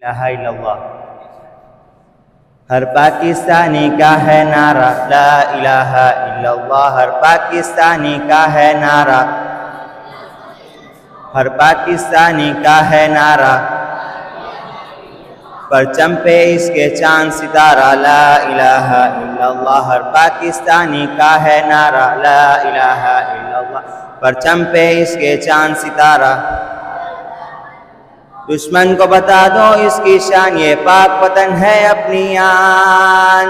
الہ الا اللہ. ہر پاکستانی کا ہے نعرہ لا الہ الا اللہ. ہر پاکستانی کا ہے نعرہ، ہر پاکستانی کا ہے نعرہ، پرچم پہ اس کے چاند ستارہ لا الہ الا اللہ. ہر پاکستانی کا ہے نعرہ لا الہ الا اللہ، پرچم پہ اس کے چاند ستارہ. دشمن کو بتا دو اس کی شان، یہ پاک وطن ہے اپنی آن.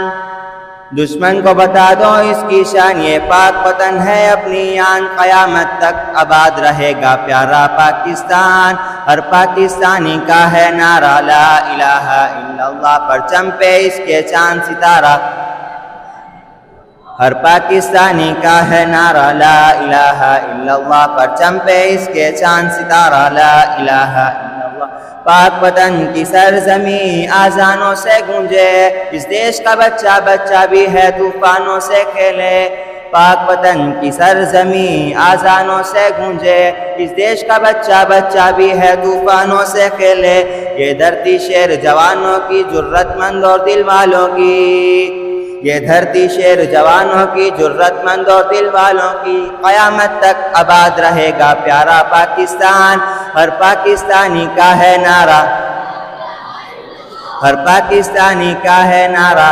دشمن کو بتا دو اس کی شان، یہ پاک وطن ہے اپنی آن. قیامت تک آباد رہے گا پیارا پاکستان. ہر پاکستانی کا ہے نعرہ لا الہ الا اللہ، پرچم پہ اس کے چاند ستارہ. ہر پاکستانی کا ہے نعرہ لا الہ الا اللہ، پرچم پہ اس کے چاند ستارہ لا الہ الا اللہ. پاک وطن کی سرزمین آذانوں سے گونجے، اس دیش کا بچہ بچہ بھی ہے طوفانوں سے کھیلے. پاک وطن کی سرزمین آذانوں سے گونجے، اس دیش کا بچہ بچہ بھی ہے طوفانوں سے کھیلے. یہ دھرتی شیر جوانوں کی، جرت مند اور دل والوں کی. یہ دھرتی شیر جوانوں کی، جرت مند اور دل والوں کی. قیامت تک آباد رہے گا پیارا پاکستان. ہر پاکستانی کا ہے نعرہ، ہر پاکستانی کا ہے نعرہ،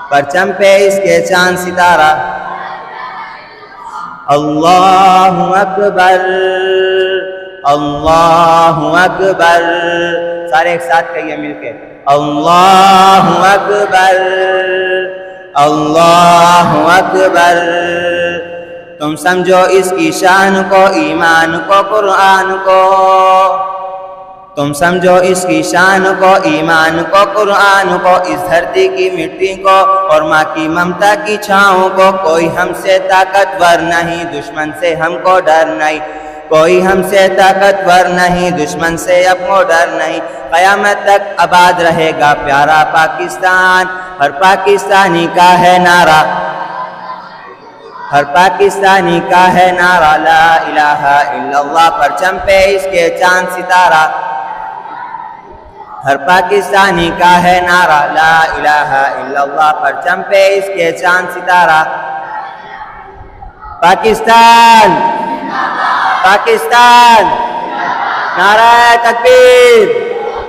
پرچم پہ اس کے چاند ستارہ. اللہ اکبر اللہ اکبر. سارے ایک ساتھ کہیے مل کے اللہ اکبر اللہ اکبر. تم سمجھو اس کی شان کو، ایمان کو، قرآن کو. تم سمجھو اس کی شان کو، ایمان کو، قرآن کو. اس دھرتی کی مٹی کو اور ماں کی ممتا کی چھاؤں کو. کوئی ہم سے طاقتور نہیں، دشمن سے ہم کو ڈر نہیں. کوئی ہم سے طاقتور نہیں، دشمن سے اب کو ڈر نہیں. قیامت تک آباد رہے گا پیارا پاکستان. ہر پاکستانی کا ہے نعرہ، ہر پاکستانی کا ہے نعرہ لا الہ الا اللہ، پرچم پہ اس کے چاند ستارہ. ہر پاکستانی کا ہے نعرہ لا الہ الا اللہ، پرچم پہ اس کے چاند ستارہ. پاکستان پاکستان، نعرہ تکبیر.